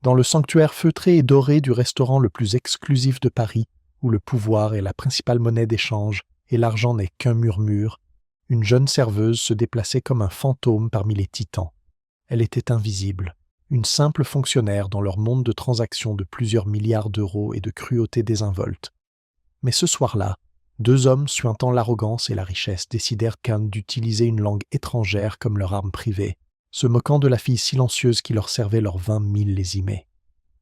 dans le sanctuaire feutré et doré du restaurant le plus exclusif de Paris, où le pouvoir est la principale monnaie d'échange et l'argent n'est qu'un murmure, une jeune serveuse se déplaçait comme un fantôme parmi les titans. Elle était invisible, une simple fonctionnaire dans leur monde de transactions de plusieurs milliards d'euros et de cruauté désinvolte. Mais ce soir-là, deux hommes suintant l'arrogance et la richesse décidèrent d'utiliser une langue étrangère comme leur arme privée, se moquant de la fille silencieuse qui leur servait leurs 20 000 lésimés.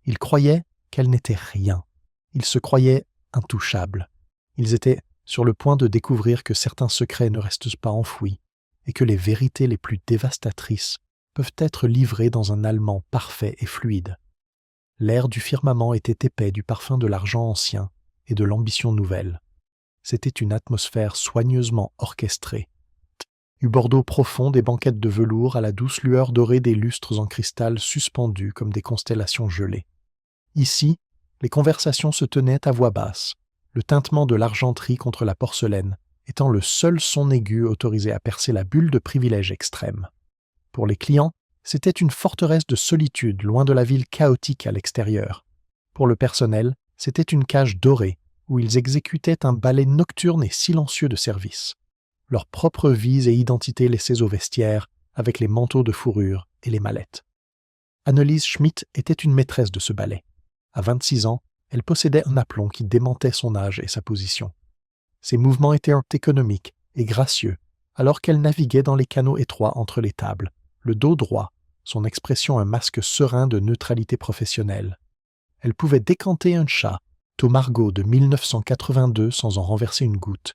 Ils croyaient qu'elle n'était rien. Ils se croyaient intouchables. Ils étaient sur le point de découvrir que certains secrets ne restent pas enfouis et que les vérités les plus dévastatrices peuvent être livrées dans un allemand parfait et fluide. L'air du firmament était épais du parfum de l'argent ancien et de l'ambition nouvelle. C'était une atmosphère soigneusement orchestrée. Du Bordeaux profond des banquettes de velours à la douce lueur dorée des lustres en cristal suspendus comme des constellations gelées. Ici, les conversations se tenaient à voix basse, le tintement de l'argenterie contre la porcelaine étant le seul son aigu autorisé à percer la bulle de privilège extrême. Pour les clients, c'était une forteresse de solitude loin de la ville chaotique à l'extérieur. Pour le personnel, c'était une cage dorée où ils exécutaient un ballet nocturne et silencieux de service. Leurs propres vies et identités laissées au vestiaire avec les manteaux de fourrure et les mallettes. Anneliese Schmidt était une maîtresse de ce ballet. À 26 ans, elle possédait un aplomb qui démentait son âge et sa position. Ses mouvements étaient économiques et gracieux, alors qu'elle naviguait dans les canaux étroits entre les tables, le dos droit, son expression un masque serein de neutralité professionnelle. Elle pouvait décanter un chat, Margot de 1982 sans en renverser une goutte,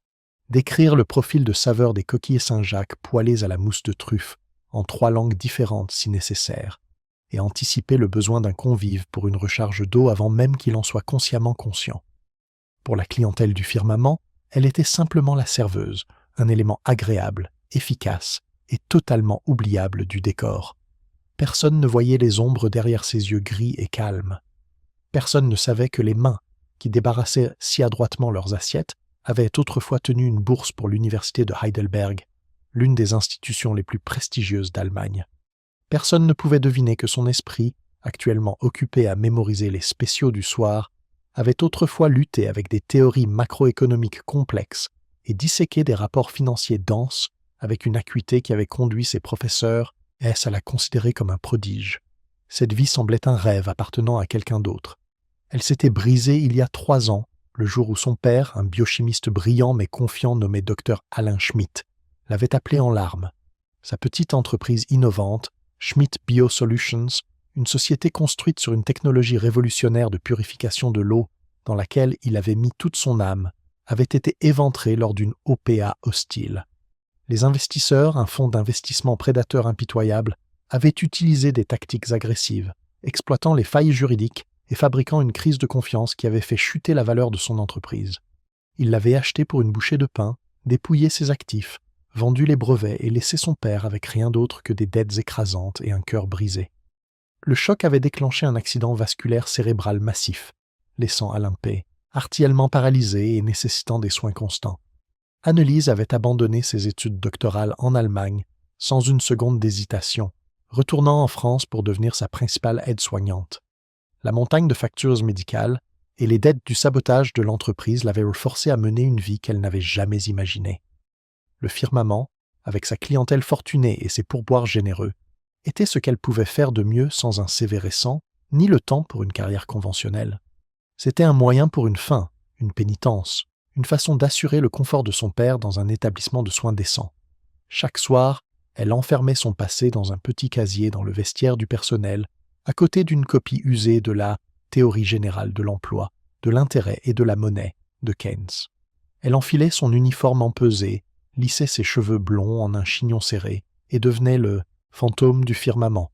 décrire le profil de saveur des coquilles Saint-Jacques poêlées à la mousse de truffe, en 3 langues différentes si nécessaire, et anticiper le besoin d'un convive pour une recharge d'eau avant même qu'il en soit consciemment conscient. Pour la clientèle du firmament, elle était simplement la serveuse, un élément agréable, efficace et totalement oubliable du décor. Personne ne voyait les ombres derrière ses yeux gris et calmes. Personne ne savait que les mains, qui débarrassaient si adroitement leurs assiettes, avaient autrefois tenu une bourse pour l'université de Heidelberg, l'une des institutions les plus prestigieuses d'Allemagne. Personne ne pouvait deviner que son esprit, actuellement occupé à mémoriser les spéciaux du soir, avait autrefois lutté avec des théories macroéconomiques complexes et disséqué des rapports financiers denses avec une acuité qui avait conduit ses professeurs à la considérer comme un prodige. Cette vie semblait un rêve appartenant à quelqu'un d'autre. Elle s'était brisée il y a 3 ans, le jour où son père, un biochimiste brillant mais confiant nommé Dr Alain Schmidt, l'avait appelé en larmes. Sa petite entreprise innovante, Schmidt Biosolutions, une société construite sur une technologie révolutionnaire de purification de l'eau dans laquelle il avait mis toute son âme, avait été éventrée lors d'une OPA hostile. Les investisseurs, un fonds d'investissement prédateur impitoyable, avaient utilisé des tactiques agressives, exploitant les failles juridiques et fabriquant une crise de confiance qui avait fait chuter la valeur de son entreprise. Il l'avait acheté pour une bouchée de pain, dépouillé ses actifs, vendu les brevets et laissé son père avec rien d'autre que des dettes écrasantes et un cœur brisé. Le choc avait déclenché un accident vasculaire cérébral massif, laissant Alain P. artiellement paralysé et nécessitant des soins constants. Anneliese avait abandonné ses études doctorales en Allemagne, sans une seconde d'hésitation, retournant en France pour devenir sa principale aide-soignante. La montagne de factures médicales et les dettes du sabotage de l'entreprise l'avaient forcée à mener une vie qu'elle n'avait jamais imaginée. Le firmament, avec sa clientèle fortunée et ses pourboires généreux, était ce qu'elle pouvait faire de mieux sans un CV récent, ni le temps pour une carrière conventionnelle. C'était un moyen pour une fin, une pénitence, une façon d'assurer le confort de son père dans un établissement de soins décent. Chaque soir, elle enfermait son passé dans un petit casier dans le vestiaire du personnel, à côté d'une copie usée de la Théorie générale de l'emploi, de l'intérêt et de la monnaie de Keynes. Elle enfilait son uniforme empesé, lissait ses cheveux blonds en un chignon serré et devenait le fantôme du firmament.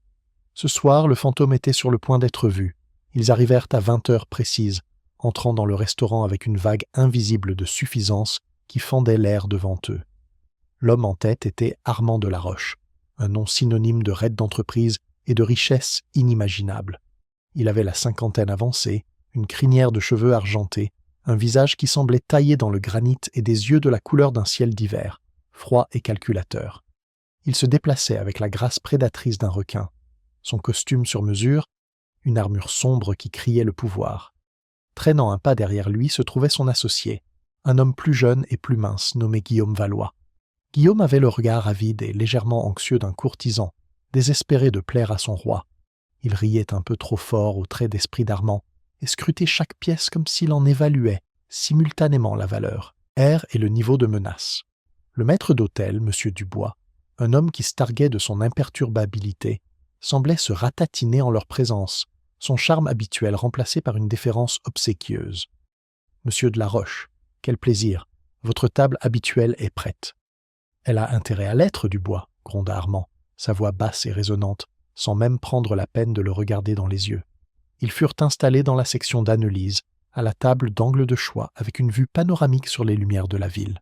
Ce soir, le fantôme était sur le point d'être vu. Ils arrivèrent à 20 heures précises, entrant dans le restaurant avec une vague invisible de suffisance qui fendait l'air devant eux. L'homme en tête était Armand Delaroche, un nom synonyme de raid d'entreprise et de richesse inimaginable. Il avait la 50aine avancée, une crinière de cheveux argentés, un visage qui semblait taillé dans le granit et des yeux de la couleur d'un ciel d'hiver, froid et calculateur. Il se déplaçait avec la grâce prédatrice d'un requin. Son costume sur mesure, une armure sombre qui criait le pouvoir. Traînant un pas derrière lui se trouvait son associé, un homme plus jeune et plus mince nommé Guillaume Valois. Guillaume avait le regard avide et légèrement anxieux d'un courtisan, désespéré de plaire à son roi. Il riait un peu trop fort au trait d'esprit d'Armand et scrutait chaque pièce comme s'il en évaluait simultanément la valeur, air et le niveau de menace. Le maître d'hôtel, M. Dubois, un homme qui se targuait de son imperturbabilité, semblait se ratatiner en leur présence, son charme habituel remplacé par une déférence obséquieuse. « Monsieur de la Roche, quel plaisir, votre table habituelle est prête. »« Elle a intérêt à l'être, Dubois, » gronda Armand, sa voix basse et résonnante, sans même prendre la peine de le regarder dans les yeux. Ils furent installés dans la section d'Annelise, à la table d'angle de choix, avec une vue panoramique sur les lumières de la ville.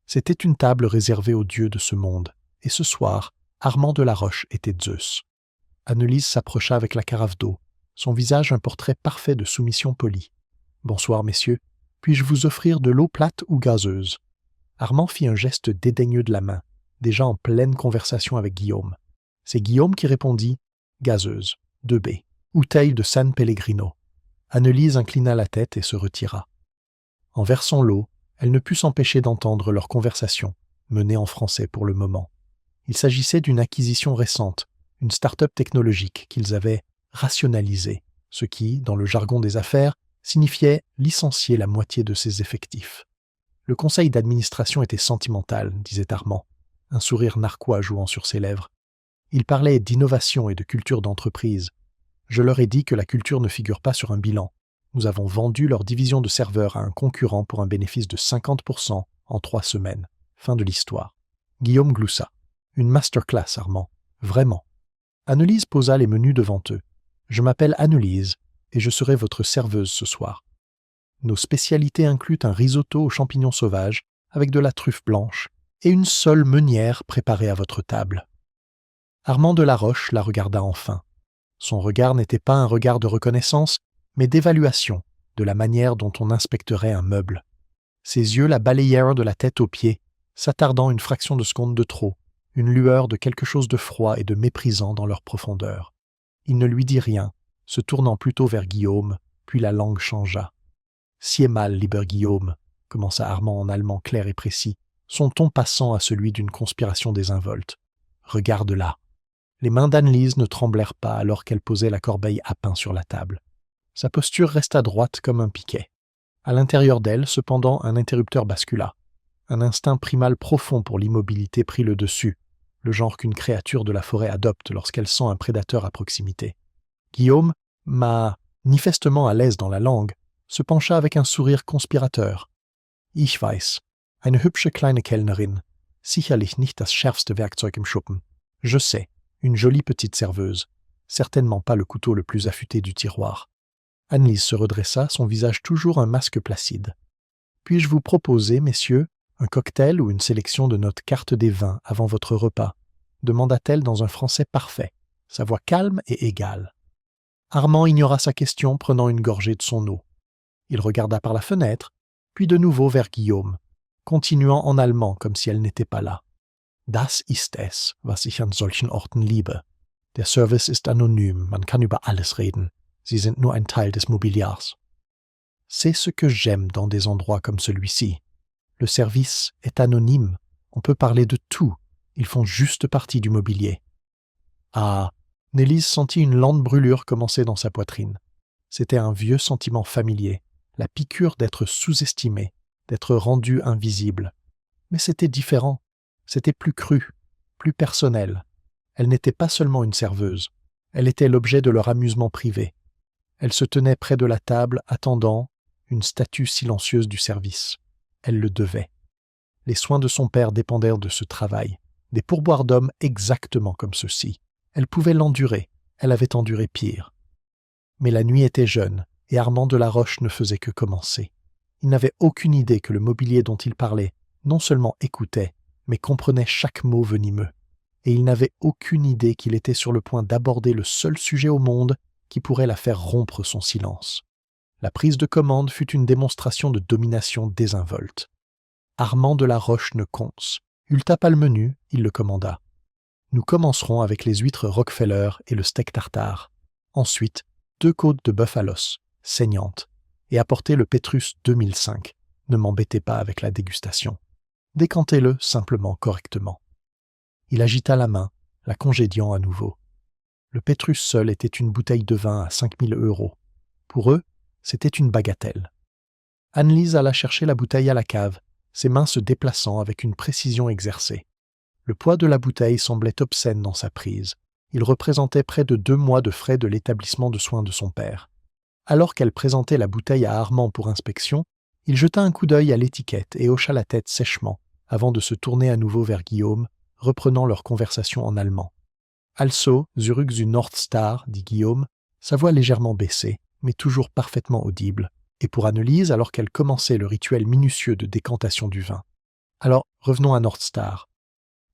C'était une table réservée aux dieux de ce monde, et ce soir, Armand de la Roche était Zeus. Annelise s'approcha avec la carafe d'eau, son visage un portrait parfait de soumission polie. « Bonsoir, messieurs. Puis-je vous offrir de l'eau plate ou gazeuse ?» Armand fit un geste dédaigneux de la main, déjà en pleine conversation avec Guillaume. C'est Guillaume qui répondit « Gazeuse, 2B, bouteille de San Pellegrino ». Annelise inclina la tête et se retira. En versant l'eau, elle ne put s'empêcher d'entendre leur conversation, menée en français pour le moment. Il s'agissait d'une acquisition récente, une start-up technologique qu'ils avaient rationalisée, ce qui, dans le jargon des affaires, signifiait licencier la moitié de ses effectifs. Le conseil d'administration était sentimental, disait Armand, un sourire narquois jouant sur ses lèvres. Il parlait d'innovation et de culture d'entreprise. Je leur ai dit que la culture ne figure pas sur un bilan. Nous avons vendu leur division de serveurs à un concurrent pour un bénéfice de 50% en 3 semaines. Fin de l'histoire. Guillaume gloussa. Une masterclass, Armand. Vraiment. Annelise posa les menus devant eux. Je m'appelle Annelise et je serai votre serveuse ce soir. Nos spécialités incluent un risotto aux champignons sauvages avec de la truffe blanche et une seule meunière préparée à votre table. Armand de la Roche la regarda enfin. Son regard n'était pas un regard de reconnaissance, mais d'évaluation de la manière dont on inspecterait un meuble. Ses yeux la balayèrent de la tête aux pieds, s'attardant une fraction de seconde de trop, une lueur de quelque chose de froid et de méprisant dans leur profondeur. Il ne lui dit rien, se tournant plutôt vers Guillaume, puis la langue changea. « Si mal, lieber Guillaume », commença Armand en allemand clair et précis, son ton passant à celui d'une conspiration désinvolte. « Regarde là. » Les mains d'Annelise ne tremblèrent pas alors qu'elle posait la corbeille à pain sur la table. Sa posture resta droite comme un piquet. À l'intérieur d'elle, cependant, un interrupteur bascula. Un instinct primal profond pour l'immobilité prit le dessus, le genre qu'une créature de la forêt adopte lorsqu'elle sent un prédateur à proximité. Guillaume, manifestement à l'aise dans la langue, se pencha avec un sourire conspirateur. « Ich weiß, eine hübsche kleine Kellnerin, sicherlich nicht das schärfste Werkzeug im Schuppen. Je sais. Une jolie petite serveuse, certainement pas le couteau le plus affûté du tiroir. » Annelise se redressa, son visage toujours un masque placide. « Puis-je vous proposer, messieurs, un cocktail ou une sélection de notre carte des vins avant votre repas ?» demanda-t-elle dans un français parfait, sa voix calme et égale. Armand ignora sa question, prenant une gorgée de son eau. Il regarda par la fenêtre, puis de nouveau vers Guillaume, continuant en allemand comme si elle n'était pas là. Das ist es, was ich an solchen Orten liebe. Der Service ist anonym, man kann über alles reden. Sie sind nur ein Teil des Mobiliars. C'est ce que j'aime dans des endroits comme celui-ci. Le service est anonyme, on peut parler de tout, ils font juste partie du mobilier. Ah, Nélise sentit une lente brûlure commencer dans sa poitrine. C'était un vieux sentiment familier, la piqûre d'être sous-estimé, d'être rendu invisible. Mais c'était différent. C'était plus cru, plus personnel. Elle n'était pas seulement une serveuse, elle était l'objet de leur amusement privé. Elle se tenait près de la table, attendant, une statue silencieuse du service. Elle le devait. Les soins de son père dépendèrent de ce travail, des pourboires d'hommes exactement comme ceux-ci. Elle pouvait l'endurer, elle avait enduré pire. Mais la nuit était jeune, et Armand de la Roche ne faisait que commencer. Il n'avait aucune idée que le mobilier dont il parlait non seulement écoutait, mais comprenait chaque mot venimeux. Et il n'avait aucune idée qu'il était sur le point d'aborder le seul sujet au monde qui pourrait la faire rompre son silence. La prise de commande fut une démonstration de domination désinvolte. Armand de la Roche ne conce. Il tapa le menu, il le commanda. Nous commencerons avec les huîtres Rockefeller et le steak tartare. Ensuite, 2 côtes de bœuf à l'os, saignantes, et apportez le Pétrus 2005. Ne m'embêtez pas avec la dégustation. Décantez-le simplement correctement. Il agita la main, la congédiant à nouveau. Le Pétrus seul était une bouteille de vin à 5000 €. Pour eux, c'était une bagatelle. Anne-Lise alla chercher la bouteille à la cave, ses mains se déplaçant avec une précision exercée. Le poids de la bouteille semblait obscène dans sa prise. Il représentait près de 2 mois de frais de l'établissement de soins de son père. Alors qu'elle présentait la bouteille à Armand pour inspection, il jeta un coup d'œil à l'étiquette et hocha la tête sèchement, avant de se tourner à nouveau vers Guillaume, reprenant leur conversation en allemand. « Also, zurück zu Nordstar » dit Guillaume, sa voix légèrement baissée, mais toujours parfaitement audible, et pour Anne-Lise alors qu'elle commençait le rituel minutieux de décantation du vin. « Alors, revenons à Nordstar. »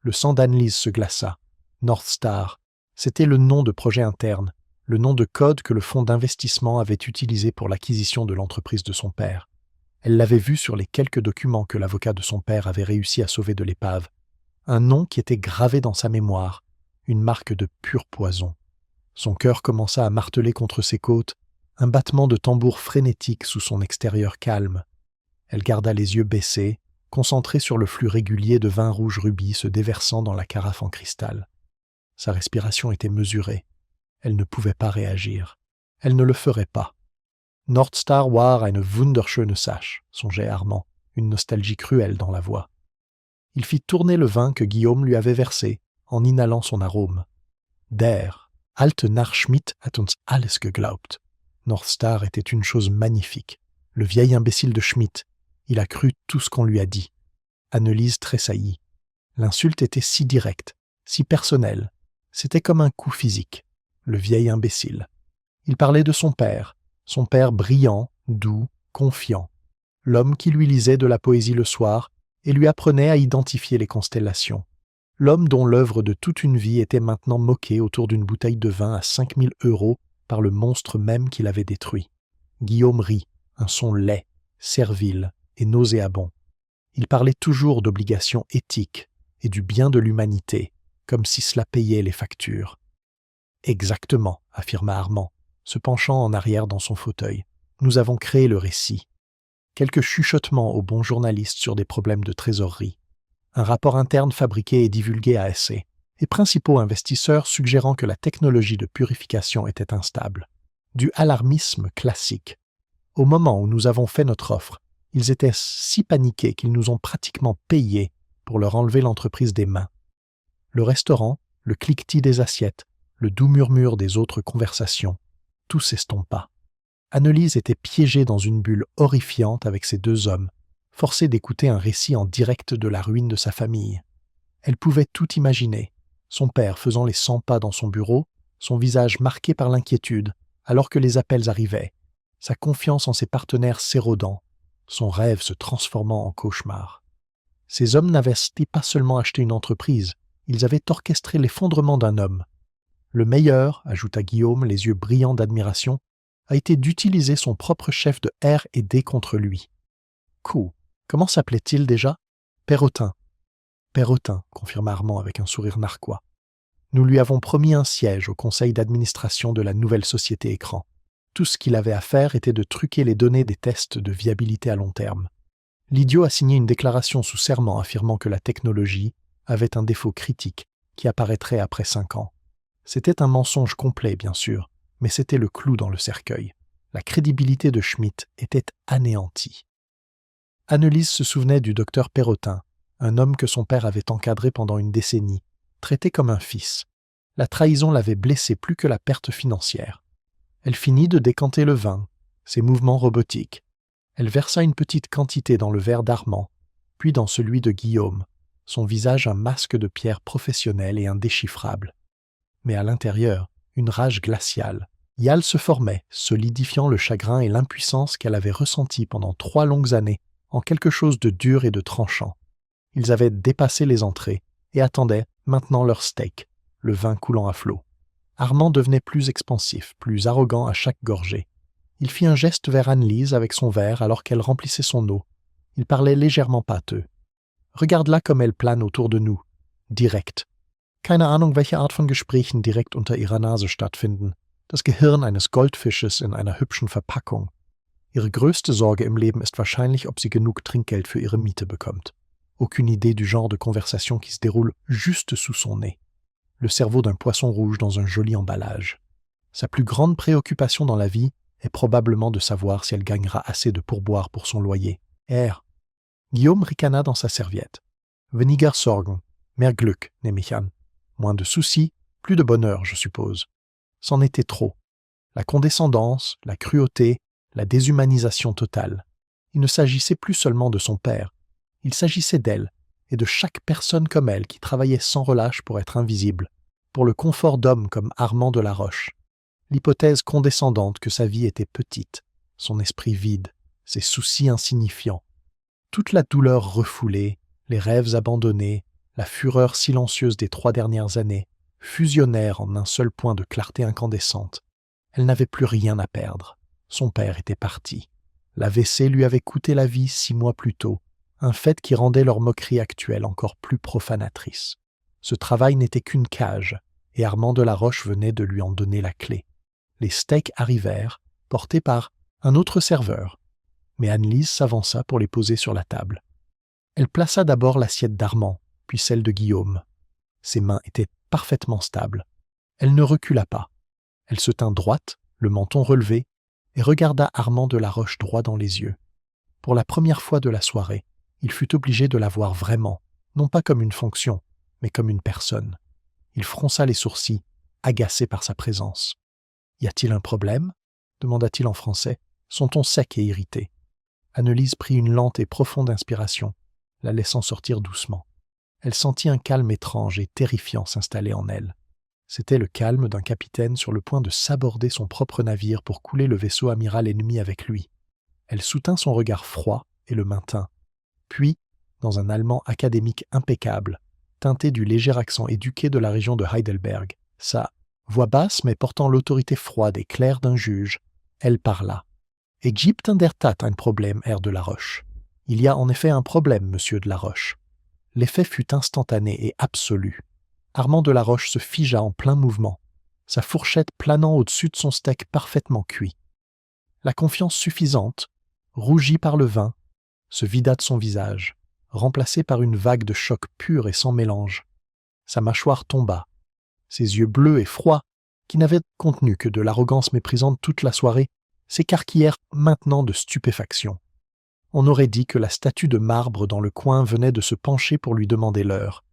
Le sang d'Anne-Lise se glaça. Nordstar, c'était le nom de projet interne, le nom de code que le fonds d'investissement avait utilisé pour l'acquisition de l'entreprise de son père. Elle l'avait vu sur les quelques documents que l'avocat de son père avait réussi à sauver de l'épave. Un nom qui était gravé dans sa mémoire, une marque de pur poison. Son cœur commença à marteler contre ses côtes, un battement de tambour frénétique sous son extérieur calme. Elle garda les yeux baissés, concentrée sur le flux régulier de vin rouge rubis se déversant dans la carafe en cristal. Sa respiration était mesurée. Elle ne pouvait pas réagir. Elle ne le ferait pas. Nordstar war eine wunderschöne Sache, songeait Armand, une nostalgie cruelle dans la voix. Il fit tourner le vin que Guillaume lui avait versé, en inhalant son arôme. Der alte Narr Schmidt hat uns alles geglaubt. Nordstar était une chose magnifique. Le vieil imbécile de Schmidt, il a cru tout ce qu'on lui a dit. Anne-Lise tressaillit. L'insulte était si directe, si personnelle. C'était comme un coup physique. Le vieil imbécile. Il parlait de son père brillant, doux, confiant. L'homme qui lui lisait de la poésie le soir et lui apprenait à identifier les constellations. L'homme dont l'œuvre de toute une vie était maintenant moquée autour d'une bouteille de vin à 5000 € par le monstre même qui l'avait détruit. Guillaume rit, un son laid, servile et nauséabond. Il parlait toujours d'obligations éthiques et du bien de l'humanité, comme si cela payait les factures. « Exactement, » affirma Armand, se penchant en arrière dans son fauteuil. « Nous avons créé le récit. » Quelques chuchotements aux bons journalistes sur des problèmes de trésorerie. Un rapport interne fabriqué et divulgué à essai. Et principaux investisseurs suggérant que la technologie de purification était instable. Du alarmisme classique. Au moment où nous avons fait notre offre, ils étaient si paniqués qu'ils nous ont pratiquement payés pour leur enlever l'entreprise des mains. Le restaurant, le cliquetis des assiettes, le doux murmure des autres conversations, tout s'estompa. Anne-Lise était piégée dans une bulle horrifiante avec ces 2 hommes, forcée d'écouter un récit en direct de la ruine de sa famille. Elle pouvait tout imaginer, son père faisant les 100 pas dans son bureau, son visage marqué par l'inquiétude, alors que les appels arrivaient, sa confiance en ses partenaires s'érodant, son rêve se transformant en cauchemar. Ces hommes n'avaient pas seulement acheté une entreprise, ils avaient orchestré l'effondrement d'un homme. Le meilleur, ajouta Guillaume, les yeux brillants d'admiration, a été d'utiliser son propre chef de R&D contre lui. Comment s'appelait-il déjà ? Perrotin. Perrotin, confirma Armand avec un sourire narquois. Nous lui avons promis un siège au conseil d'administration de la nouvelle société écran. Tout ce qu'il avait à faire était de truquer les données des tests de viabilité à long terme. L'idiot a signé une déclaration sous serment affirmant que la technologie avait un défaut critique qui apparaîtrait après 5 ans. C'était un mensonge complet, bien sûr, mais c'était le clou dans le cercueil. La crédibilité de Schmidt était anéantie. Anne-Lise se souvenait du docteur Perrotin, un homme que son père avait encadré pendant une décennie, traité comme un fils. La trahison l'avait blessée plus que la perte financière. Elle finit de décanter le vin, ses mouvements robotiques. Elle versa une petite quantité dans le verre d'Armand, puis dans celui de Guillaume, son visage un masque de pierre professionnel et indéchiffrable. Mais à l'intérieur, une rage glaciale. Yal se formait, solidifiant le chagrin et l'impuissance qu'elle avait ressentis pendant 3 longues années en quelque chose de dur et de tranchant. Ils avaient dépassé les entrées et attendaient maintenant leur steak, le vin coulant à flot. Armand devenait plus expansif, plus arrogant à chaque gorgée. Il fit un geste vers Anne-Lise avec son verre alors qu'elle remplissait son eau. Il parlait légèrement pâteux. « Regarde-la comme elle plane autour de nous. Direkt. Keine Ahnung, welche Art von Gesprächen direkt unter ihrer Nase stattfinden. Das Gehirn eines Goldfisches in einer hübschen Verpackung. Ihre größte Sorge im Leben ist wahrscheinlich, ob sie genug Trinkgeld für ihre Miete bekommt. Aucune idée du genre de conversation qui se déroule juste sous son nez. Le cerveau d'un poisson rouge dans un joli emballage. Sa plus grande préoccupation dans la vie est probablement de savoir si elle gagnera assez de pourboire pour son loyer. Guillaume ricana dans sa serviette. Weniger Sorgen, mehr Glück, nehme ich an. Moins de soucis, plus de bonheur, je suppose. C'en était trop. La condescendance, la cruauté, la déshumanisation totale. Il ne s'agissait plus seulement de son père. Il s'agissait d'elle et de chaque personne comme elle qui travaillait sans relâche pour être invisible, pour le confort d'hommes comme Armand de la Roche. L'hypothèse condescendante que sa vie était petite, son esprit vide, ses soucis insignifiants. Toute la douleur refoulée, les rêves abandonnés, la fureur silencieuse des 3 dernières années, fusionnèrent en un seul point de clarté incandescente. Elle n'avait plus rien à perdre. Son père était parti. L'AVC lui avait coûté la vie 6 mois plus tôt, un fait qui rendait leur moquerie actuelle encore plus profanatrice. Ce travail n'était qu'une cage, et Armand de la Roche venait de lui en donner la clé. Les steaks arrivèrent, portés par un autre serveur, mais Anne-Lise s'avança pour les poser sur la table. Elle plaça d'abord l'assiette d'Armand, puis celle de Guillaume. Ses mains étaient parfaitement stables. Elle ne recula pas. Elle se tint droite, le menton relevé, et regarda Armand de la Roche droit dans les yeux. Pour la première fois de la soirée, il fut obligé de la voir vraiment, non pas comme une fonction, mais comme une personne. Il fronça les sourcils, agacé par sa présence. « Y a-t-il un problème » demanda-t-il en français, son ton sec et irrité. Anne-Lise prit une lente et profonde inspiration, la laissant sortir doucement. Elle sentit un calme étrange et terrifiant s'installer en elle. C'était le calme d'un capitaine sur le point de s'aborder son propre navire pour couler le vaisseau amiral ennemi avec lui. Elle soutint son regard froid et le maintint. Puis, dans un allemand académique impeccable, teinté du léger accent éduqué de la région de Heidelberg, sa voix basse mais portant l'autorité froide et claire d'un juge, elle parla. « Et gibt in der Tat ein Problem, Herr de la Roche. Il y a en effet un problème, monsieur de la Roche. » L'effet fut instantané et absolu. Armand de la Roche se figea en plein mouvement, sa fourchette planant au-dessus de son steak parfaitement cuit. La confiance suffisante, rougie par le vin, se vida de son visage, remplacé par une vague de choc pur et sans mélange. Sa mâchoire tomba. Ses yeux bleus et froids, qui n'avaient contenu que de l'arrogance méprisante toute la soirée, s'écarquillèrent maintenant de stupéfaction. On aurait dit que la statue de marbre dans le coin venait de se pencher pour lui demander l'heure.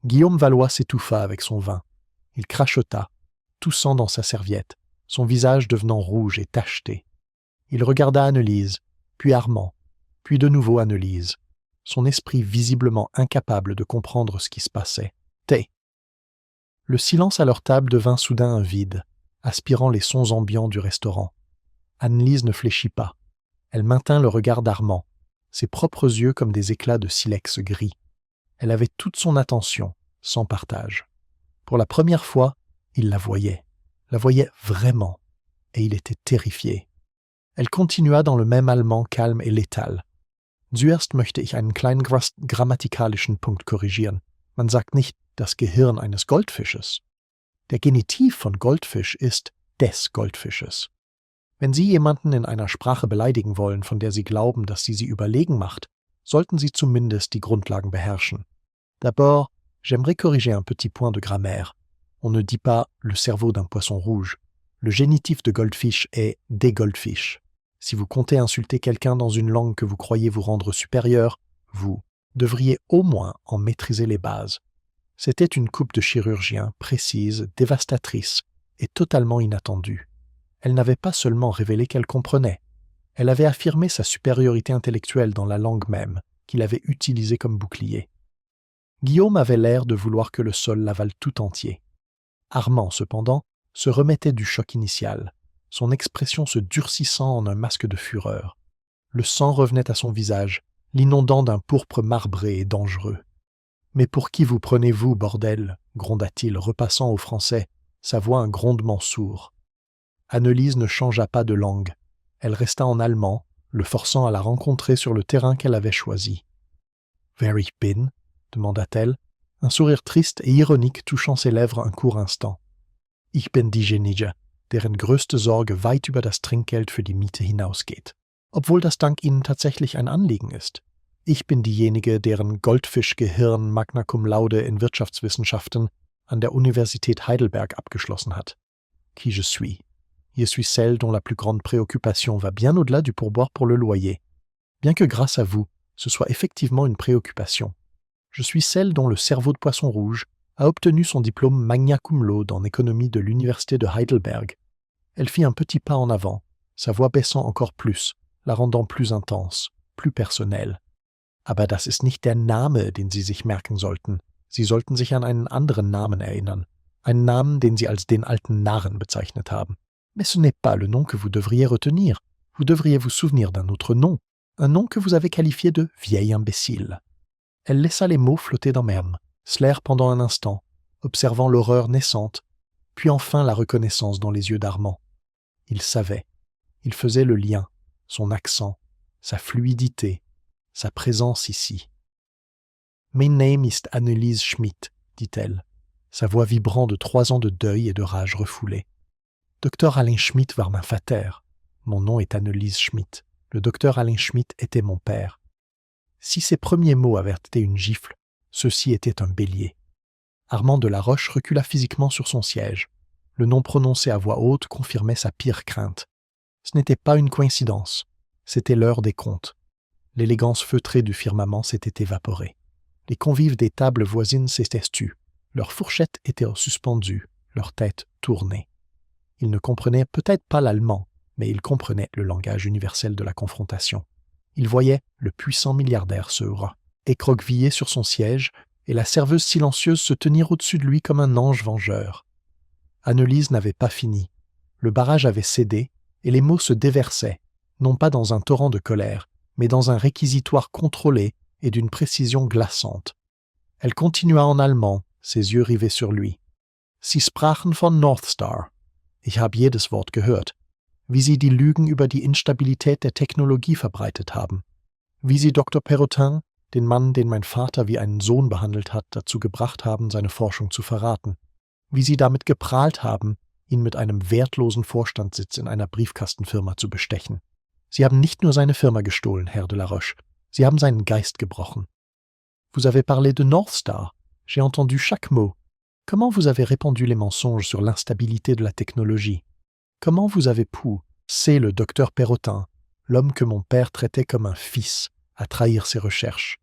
Guillaume Valois s'étouffa avec son vin. Il crachota, toussant dans sa serviette, son visage devenant rouge et tacheté. Il regarda Anne-Lise, puis Armand, puis de nouveau Anne-Lise, son esprit visiblement incapable de comprendre ce qui se passait. Thé. Le silence à leur table devint soudain un vide, aspirant les sons ambiants du restaurant. Anne-Lise ne fléchit pas. Elle maintint le regard d'Armand, ses propres yeux comme des éclats de silex gris. Elle avait toute son attention, sans partage. Pour la première fois, il la voyait vraiment, et il était terrifié. Elle continua dans le même allemand calme et létal. Zuerst möchte ich einen kleinen grammatikalischen Punkt korrigieren. Man sagt nicht das Gehirn eines Goldfisches. Der Genitiv von Goldfisch ist des Goldfisches. Wenn Sie jemanden in einer Sprache beleidigen wollen, von der Sie glauben, dass sie überlegen macht, sollten Sie zumindest die Grundlagen beherrschen. D'abord, j'aimerais corriger un petit point de grammaire. On ne dit pas le cerveau d'un poisson rouge. Le génitif de goldfish est des goldfish. Si vous comptez insulter quelqu'un dans une langue que vous croyez vous rendre supérieure, vous devriez au moins en maîtriser les bases. C'était une coupe de chirurgien précise, dévastatrice et totalement inattendue. Elle n'avait pas seulement révélé qu'elle comprenait, elle avait affirmé sa supériorité intellectuelle dans la langue même, qu'il avait utilisée comme bouclier. Guillaume avait l'air de vouloir que le sol l'avale tout entier. Armand, cependant, se remettait du choc initial, son expression se durcissant en un masque de fureur. Le sang revenait à son visage, l'inondant d'un pourpre marbré et dangereux. « Mais pour qui vous prenez-vous, bordel » gronda-t-il, repassant au français, sa voix un grondement sourd. Anne-Lise ne changea pas de langue. Elle resta en allemand, le forçant à la rencontrer sur le terrain qu'elle avait choisi. « Wer ich bin » demanda-t-elle, un sourire triste et ironique touchant ses lèvres un court instant. « Ich bin diejenige deren größte Sorge weit über das Trinkgeld für die Miete hinausgeht. Obwohl das dank Ihnen tatsächlich ein Anliegen ist. Ich bin diejenige, deren Goldfischgehirn Magna Cum Laude in Wirtschaftswissenschaften an der Universität Heidelberg abgeschlossen hat. Qui je suis? Je suis celle dont la plus grande préoccupation va bien au-delà du pourboire pour le loyer. Bien que grâce à vous, ce soit effectivement une préoccupation. Je suis celle dont le cerveau de poisson rouge a obtenu son diplôme Magna Cum Laude en économie de l'université de Heidelberg. Elle fit un petit pas en avant, sa voix baissant encore plus, la rendant plus intense, plus personnelle. Aber das ist nicht der Name, den Sie sich merken sollten. Sie sollten sich an einen anderen Namen erinnern. Einen Namen, den Sie als den alten Narren bezeichnet haben. Mais ce n'est pas le nom que vous devriez retenir. Vous devriez vous souvenir d'un autre nom. Un nom que vous avez qualifié de « vieil imbécile ». Elle laissa les mots flotter dans même, slaire pendant un instant, observant l'horreur naissante, puis enfin la reconnaissance dans les yeux d'Armand. Il savait. Il faisait le lien, son accent, sa fluidité, sa présence ici. « Mein Name ist Anneliese Schmidt », dit-elle, sa voix vibrant de 3 ans de deuil et de rage refoulée. « Docteur Alain Schmidt war mein Vater. Mon nom est Anneliese Schmidt. Le docteur Alain Schmidt était mon père. » Si ces premiers mots avaient été une gifle, ceci était un bélier. Armand de la Roche recula physiquement sur son siège. Le nom prononcé à voix haute confirmait sa pire crainte. Ce n'était pas une coïncidence, c'était l'heure des comptes. L'élégance feutrée du firmament s'était évaporée. Les convives des tables voisines s'étaient tus. Leurs fourchettes étaient suspendues, leurs têtes tournées. Ils ne comprenaient peut-être pas l'allemand, mais ils comprenaient le langage universel de la confrontation. Ils voyaient le puissant milliardaire se écroqueviller sur son siège et la serveuse silencieuse se tenir au-dessus de lui comme un ange vengeur. Anneliese n'avait pas fini. Le barrage avait cédé et les mots se déversaient, non pas dans un torrent de colère, mais dans un réquisitoire contrôlé et d'une précision glaçante. Elle continua en allemand, ses yeux rivés sur lui. « Sie sprachen von North Star. Ich habe jedes Wort gehört. Wie Sie die Lügen über die Instabilität der Technologie verbreitet haben. Wie Sie Dr. Perrotin, den Mann, den mein Vater wie einen Sohn behandelt hat, dazu gebracht haben, seine Forschung zu verraten. Wie Sie damit geprahlt haben, ihn mit einem wertlosen Vorstandssitz in einer Briefkastenfirma zu bestechen. Sie haben nicht nur seine Firma gestohlen, Herr de la Roche. Sie haben seinen Geist gebrochen. Vous avez parlé de North Star. J'ai entendu chaque mot. Comment vous avez répandu les mensonges sur l'instabilité de la technologie? Comment vous avez pu, c'est le docteur Perrotin, l'homme que mon père traitait comme un fils, à trahir ses recherches?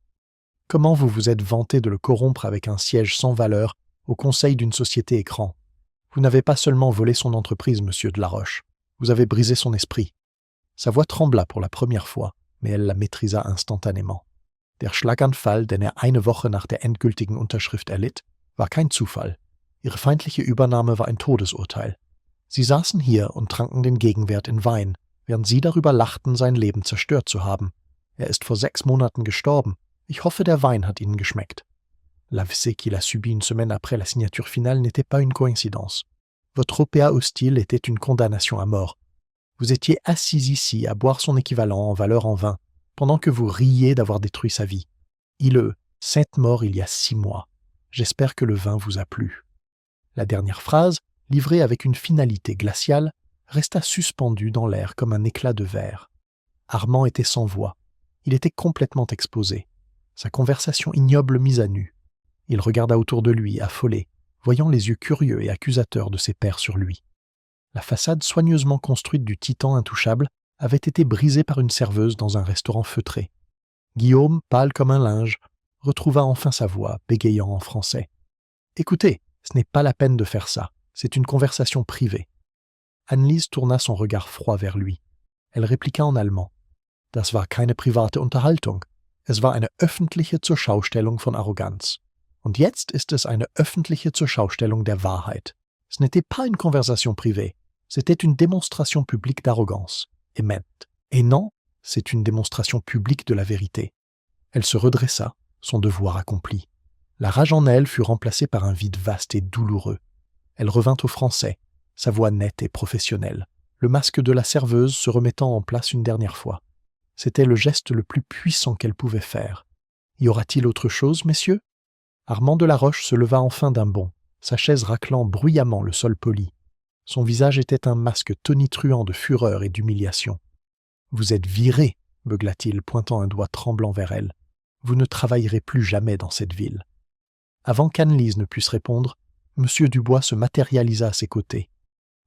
Comment vous vous êtes vanté de le corrompre avec un siège sans valeur au conseil d'une société écran? Vous n'avez pas seulement volé son entreprise, monsieur de la Roche, vous avez brisé son esprit. Sa voix trembla pour la première fois, mais elle la maîtrisa instantanément. Der Schlaganfall, den eine Woche nach der endgültigen Unterschrift erlitt, war kein Zufall. Ihre feindliche Übernahme war ein Todesurteil. Sie saßen hier und tranken den Gegenwert in Wein, während Sie darüber lachten, sein Leben zerstört zu haben. Er ist vor 6 Monaten gestorben. Ich hoffe, der Wein hat Ihnen geschmeckt. L'AVC qu'il a subi une semaine après la signature finale n'était pas une coïncidence. Votre OPA hostile était une condamnation à mort. Vous étiez assis ici à boire son équivalent en valeur en vin, pendant que vous riez d'avoir détruit sa vie. Il sainte mort il y a 6 mois. J'espère que le vin vous a plu. La dernière phrase, livrée avec une finalité glaciale, resta suspendue dans l'air comme un éclat de verre. Armand était sans voix. Il était complètement exposé. Sa conversation ignoble mise à nu. Il regarda autour de lui, affolé, voyant les yeux curieux et accusateurs de ses pairs sur lui. La façade soigneusement construite du titan intouchable avait été brisée par une serveuse dans un restaurant feutré. Guillaume, pâle comme un linge, retrouva enfin sa voix, bégayant en français. « Écoutez, ce n'est pas la peine de faire ça. C'est une conversation privée. » Anneliese tourna son regard froid vers lui. Elle répliqua en allemand. « Das war keine private Unterhaltung. Es war eine öffentliche Zurschaustellung von Arroganz. Und jetzt ist es eine öffentliche Zurschaustellung der Wahrheit. Ce n'était pas une conversation privée. C'était une démonstration publique d'arrogance. Et non, c'est une démonstration publique de la vérité. » Elle se redressa, son devoir accompli. La rage en elle fut remplacée par un vide vaste et douloureux. Elle revint au français, sa voix nette et professionnelle, le masque de la serveuse se remettant en place une dernière fois. C'était le geste le plus puissant qu'elle pouvait faire. « Y aura-t-il autre chose, messieurs ?» Armand de la Roche se leva enfin d'un bond, sa chaise raclant bruyamment le sol poli. Son visage était un masque tonitruant de fureur et d'humiliation. « Vous êtes viré !» beugla-t-il, pointant un doigt tremblant vers elle. « Vous ne travaillerez plus jamais dans cette ville. » Avant qu'Anne-Lise ne puisse répondre, M. Dubois se matérialisa à ses côtés.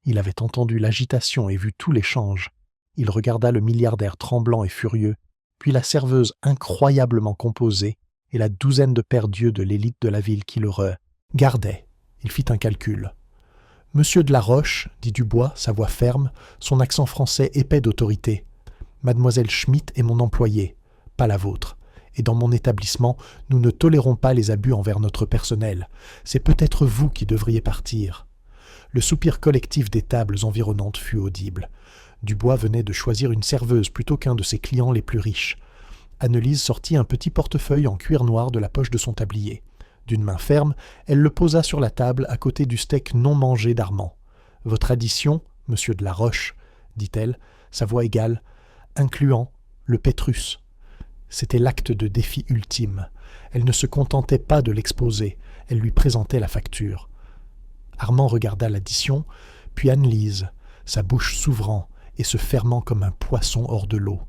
Il avait entendu l'agitation et vu tout l'échange. Il regarda le milliardaire tremblant et furieux, puis la serveuse incroyablement composée et la douzaine de paires d'yeux de l'élite de la ville qui le regardaient. Il fit un calcul. « Monsieur de la Roche, dit Dubois, sa voix ferme, son accent français épais d'autorité. Mademoiselle Schmitt est mon employée, pas la vôtre. Et dans mon établissement, nous ne tolérons pas les abus envers notre personnel. C'est peut-être vous qui devriez partir. » Le soupir collectif des tables environnantes fut audible. Dubois venait de choisir une serveuse plutôt qu'un de ses clients les plus riches. Anne-Lise sortit un petit portefeuille en cuir noir de la poche de son tablier. D'une main ferme, elle le posa sur la table à côté du steak non mangé d'Armand. « Votre addition, monsieur de la Roche, dit-elle, sa voix égale, incluant le Pétrus. » C'était l'acte de défi ultime. Elle ne se contentait pas de l'exposer, elle lui présentait la facture. Armand regarda l'addition, puis Anne-Lise, sa bouche s'ouvrant et se fermant comme un poisson hors de l'eau.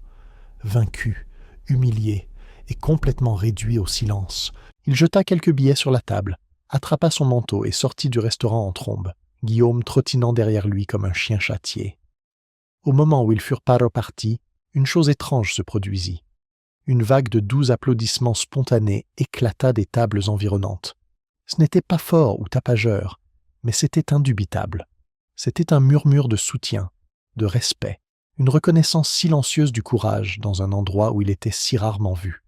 Vaincu, humilié et complètement réduit au silence, il jeta quelques billets sur la table, attrapa son manteau et sortit du restaurant en trombe, Guillaume trottinant derrière lui comme un chien châtié. Au moment où ils furent pas repartis, une chose étrange se produisit. Une vague de doux applaudissements spontanés éclata des tables environnantes. Ce n'était pas fort ou tapageur, mais c'était indubitable. C'était un murmure de soutien, de respect, une reconnaissance silencieuse du courage dans un endroit où il était si rarement vu.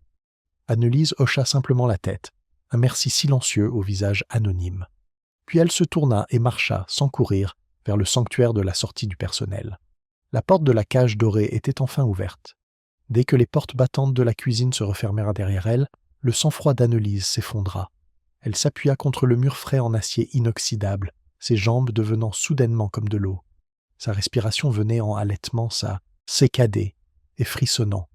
Anne-Lise hocha simplement la tête, un merci silencieux au visage anonyme. Puis elle se tourna et marcha, sans courir, vers le sanctuaire de la sortie du personnel. La porte de la cage dorée était enfin ouverte. Dès que les portes battantes de la cuisine se refermèrent derrière elle, le sang-froid d'Anne-Lise s'effondra. Elle s'appuya contre le mur frais en acier inoxydable, ses jambes devenant soudainement comme de l'eau. Sa respiration venait en halètement, sécadée et frissonnant.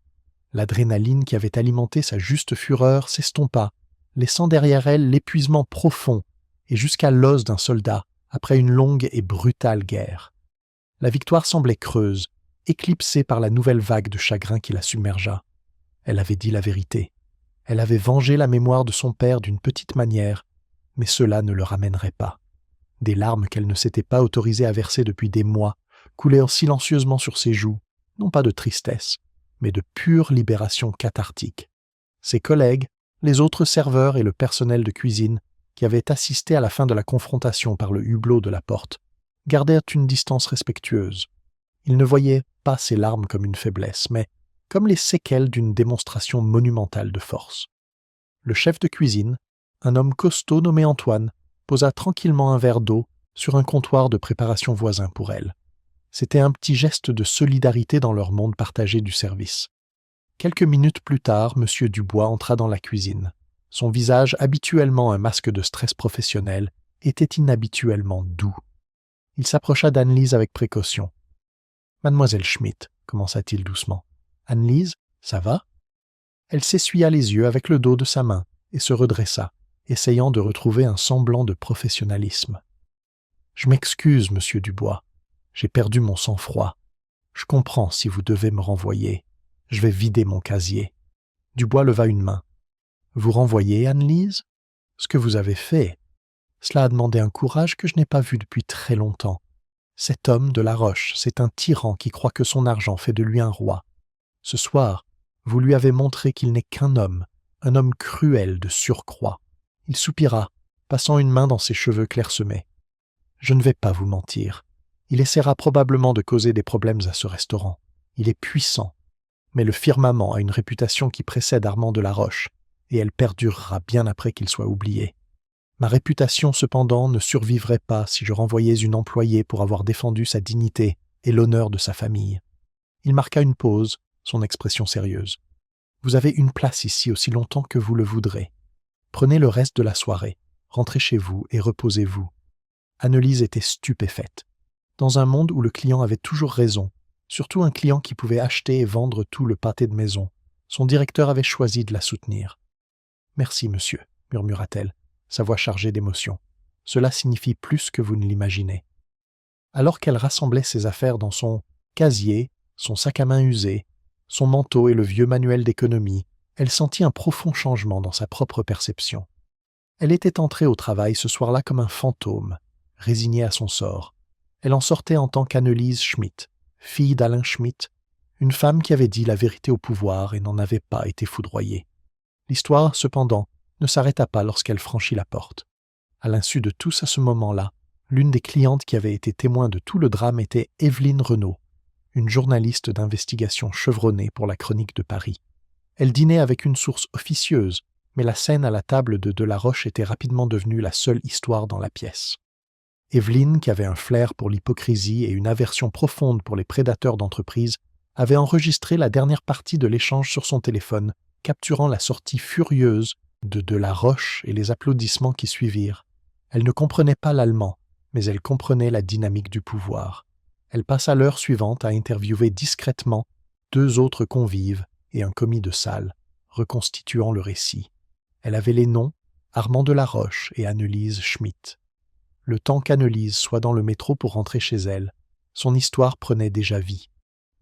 L'adrénaline qui avait alimenté sa juste fureur s'estompa, laissant derrière elle l'épuisement profond et jusqu'à l'os d'un soldat après une longue et brutale guerre. La victoire semblait creuse, éclipsée par la nouvelle vague de chagrin qui la submergea. Elle avait dit la vérité. Elle avait vengé la mémoire de son père d'une petite manière, mais cela ne le ramènerait pas. Des larmes qu'elle ne s'était pas autorisée à verser depuis des mois coulèrent silencieusement sur ses joues, non pas de tristesse, mais de pure libération cathartique. Ses collègues, les autres serveurs et le personnel de cuisine, qui avaient assisté à la fin de la confrontation par le hublot de la porte, gardèrent une distance respectueuse. Ils ne voyaient pas ces larmes comme une faiblesse, mais comme les séquelles d'une démonstration monumentale de force. Le chef de cuisine, un homme costaud nommé Antoine, posa tranquillement un verre d'eau sur un comptoir de préparation voisin pour elle. C'était un petit geste de solidarité dans leur monde partagé du service. Quelques minutes plus tard, M. Dubois entra dans la cuisine. Son visage, habituellement un masque de stress professionnel, était inhabituellement doux. Il s'approcha d'Anne-Lise avec précaution. « Mademoiselle Schmitt, commença-t-il doucement. « Anne-Lise, ça va ?» Elle s'essuya les yeux avec le dos de sa main et se redressa, essayant de retrouver un semblant de professionnalisme. « Je m'excuse, monsieur Dubois. J'ai perdu mon sang-froid. Je comprends si vous devez me renvoyer. Je vais vider mon casier. » Dubois leva une main. « Vous renvoyez, Anne-Lise ? Ce que vous avez fait, cela a demandé un courage que je n'ai pas vu depuis très longtemps. Cet homme de la Roche, c'est un tyran qui croit que son argent fait de lui un roi. Ce soir, vous lui avez montré qu'il n'est qu'un homme, un homme cruel de surcroît. » Il soupira, passant une main dans ses cheveux clairsemés. « Je ne vais pas vous mentir. Il essaiera probablement de causer des problèmes à ce restaurant. Il est puissant. Mais le firmament a une réputation qui précède Armand de la Roche, et elle perdurera bien après qu'il soit oublié. Ma réputation, cependant, ne survivrait pas si je renvoyais une employée pour avoir défendu sa dignité et l'honneur de sa famille. » Il marqua une pause, son expression sérieuse. « Vous avez une place ici aussi longtemps que vous le voudrez. Prenez le reste de la soirée, rentrez chez vous et reposez-vous. » Anne-Lise était stupéfaite. Dans un monde où le client avait toujours raison, surtout un client qui pouvait acheter et vendre tout le pâté de maison, son directeur avait choisi de la soutenir. « Merci, monsieur, » murmura-t-elle, sa voix chargée d'émotion. « Cela signifie plus que vous ne l'imaginez. » Alors qu'elle rassemblait ses affaires dans son casier, son sac à main usé, son manteau et le vieux manuel d'économie, elle sentit un profond changement dans sa propre perception. Elle était entrée au travail ce soir-là comme un fantôme, résignée à son sort. Elle en sortait en tant qu'Annelise Schmidt, fille d'Alain Schmidt, une femme qui avait dit la vérité au pouvoir et n'en avait pas été foudroyée. L'histoire, cependant, ne s'arrêta pas lorsqu'elle franchit la porte. À l'insu de tous à ce moment-là, l'une des clientes qui avait été témoin de tout le drame était Évelyne Renaud, une journaliste d'investigation chevronnée pour la Chronique de Paris. Elle dînait avec une source officieuse, mais la scène à la table de Delaroche était rapidement devenue la seule histoire dans la pièce. Évelyne, qui avait un flair pour l'hypocrisie et une aversion profonde pour les prédateurs d'entreprise, avait enregistré la dernière partie de l'échange sur son téléphone, capturant la sortie furieuse de Delaroche et les applaudissements qui suivirent. Elle ne comprenait pas l'allemand, mais elle comprenait la dynamique du pouvoir. Elle passa l'heure suivante à interviewer discrètement 2 autres convives et un commis de salle, reconstituant le récit. Elle avait les noms, Armand Delaroche et Annelise Schmidt. Le temps qu'Annelise soit dans le métro pour rentrer chez elle, son histoire prenait déjà vie.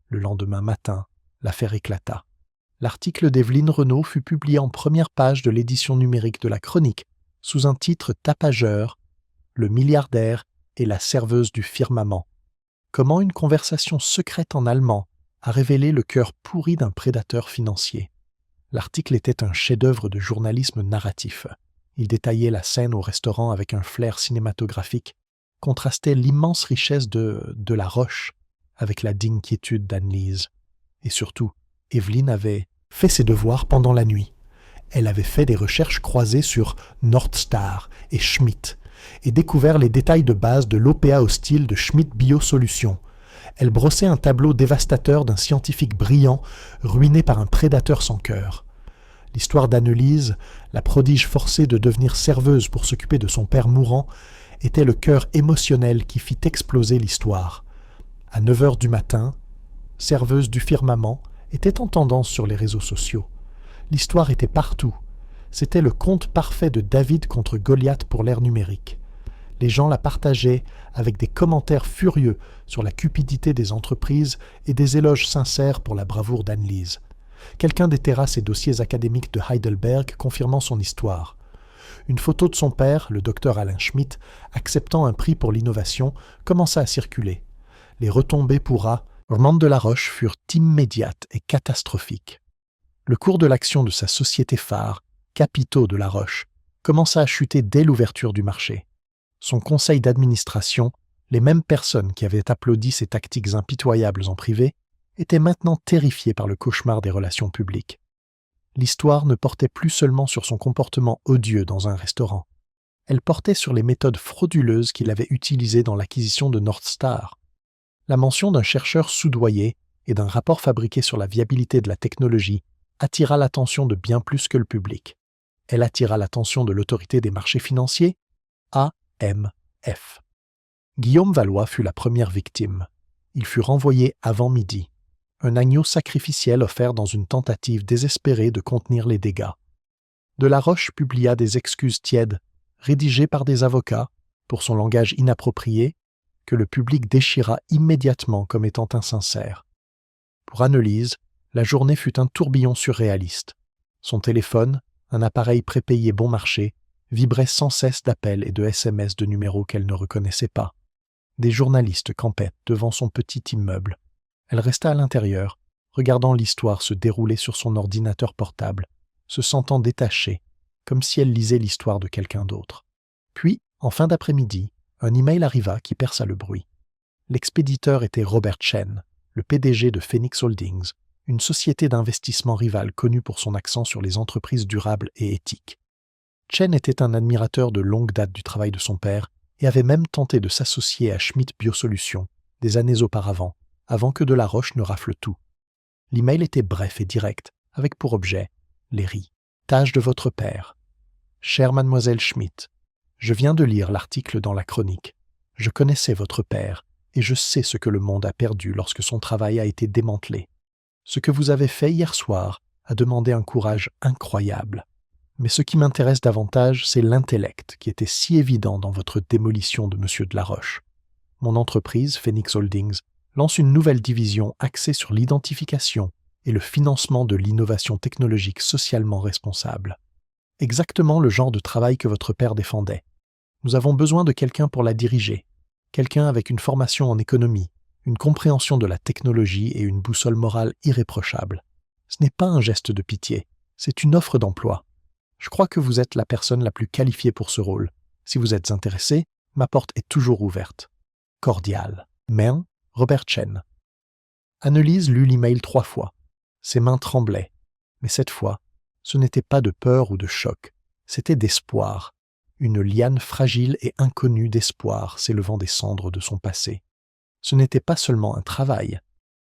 Le lendemain matin, l'affaire éclata. L'article d'Évelyne Renaud fut publié en première page de l'édition numérique de la Chronique, sous un titre tapageur, « Le milliardaire et la serveuse du firmament ». Comment une conversation secrète en allemand a révélé le cœur pourri d'un prédateur financier. L'article était un chef-d'œuvre de journalisme narratif. Il détaillait la scène au restaurant avec un flair cinématographique, contrastait l'immense richesse de Delaroche avec la digne quiétude d'Annelise. Et surtout, Évelyne avait fait ses devoirs pendant la nuit. Elle avait fait des recherches croisées sur Nordstar et Schmidt et découvert les détails de base de l'OPA hostile de Schmidt Biosolutions. Elle brossait un tableau dévastateur d'un scientifique brillant, ruiné par un prédateur sans cœur. L'histoire d'Annelise, la prodige forcée de devenir serveuse pour s'occuper de son père mourant, était le cœur émotionnel qui fit exploser l'histoire. À 9h du matin, serveuse du firmament était en tendance sur les réseaux sociaux. L'histoire était partout. C'était le conte parfait de David contre Goliath pour l'ère numérique. Les gens la partageaient avec des commentaires furieux sur la cupidité des entreprises et des éloges sincères pour la bravoure d'Annelise. Quelqu'un déterra ses dossiers académiques de Heidelberg confirmant son histoire. Une photo de son père, le docteur Alain Schmidt, acceptant un prix pour l'innovation, commença à circuler. Les retombées pour Armand Delaroche furent immédiates et catastrophiques. Le cours de l'action de sa société phare, Capitaux Delaroche, commença à chuter dès l'ouverture du marché. Son conseil d'administration, les mêmes personnes qui avaient applaudi ses tactiques impitoyables en privé, étaient maintenant terrifiées par le cauchemar des relations publiques. L'histoire ne portait plus seulement sur son comportement odieux dans un restaurant. Elle portait sur les méthodes frauduleuses qu'il avait utilisées dans l'acquisition de Nordstar. La mention d'un chercheur soudoyé et d'un rapport fabriqué sur la viabilité de la technologie attira l'attention de bien plus que le public. Elle attira l'attention de l'autorité des marchés financiers, AMF. Guillaume Valois fut la première victime. Il fut renvoyé avant midi. Un agneau sacrificiel offert dans une tentative désespérée de contenir les dégâts. Delaroche publia des excuses tièdes, rédigées par des avocats, pour son langage inapproprié, que le public déchira immédiatement comme étant insincère. Pour Annelise, la journée fut un tourbillon surréaliste. Son téléphone, un appareil prépayé bon marché, vibrait sans cesse d'appels et de SMS de numéros qu'elle ne reconnaissait pas. Des journalistes campaient devant son petit immeuble. Elle resta à l'intérieur, regardant l'histoire se dérouler sur son ordinateur portable, se sentant détachée, comme si elle lisait l'histoire de quelqu'un d'autre. Puis, en fin d'après-midi, un email arriva qui perça le bruit. L'expéditeur était Robert Chen, le PDG de Phoenix Holdings, une société d'investissement rivale connue pour son accent sur les entreprises durables et éthiques. Chen était un admirateur de longue date du travail de son père et avait même tenté de s'associer à Schmidt Biosolutions des années auparavant, avant que Delaroche ne rafle tout. L'email était bref et direct, avec pour objet l'héritage de votre père. Chère mademoiselle Schmidt, je viens de lire l'article dans la chronique. Je connaissais votre père, et je sais ce que le monde a perdu lorsque son travail a été démantelé. Ce que vous avez fait hier soir a demandé un courage incroyable. Mais ce qui m'intéresse davantage, c'est l'intellect qui était si évident dans votre démolition de M. Delaroche. Mon entreprise, Phoenix Holdings, lance une nouvelle division axée sur l'identification et le financement de l'innovation technologique socialement responsable. Exactement le genre de travail que votre père défendait. Nous avons besoin de quelqu'un pour la diriger, quelqu'un avec une formation en économie, une compréhension de la technologie et une boussole morale irréprochable. Ce n'est pas un geste de pitié, c'est une offre d'emploi. Je crois que vous êtes la personne la plus qualifiée pour ce rôle. Si vous êtes intéressé, ma porte est toujours ouverte. Cordial. Main, Robert Chen. Annelise lut l'email 3 fois. Ses mains tremblaient. Mais cette fois, ce n'était pas de peur ou de choc, c'était d'espoir. Une liane fragile et inconnue d'espoir s'élevant des cendres de son passé. Ce n'était pas seulement un travail.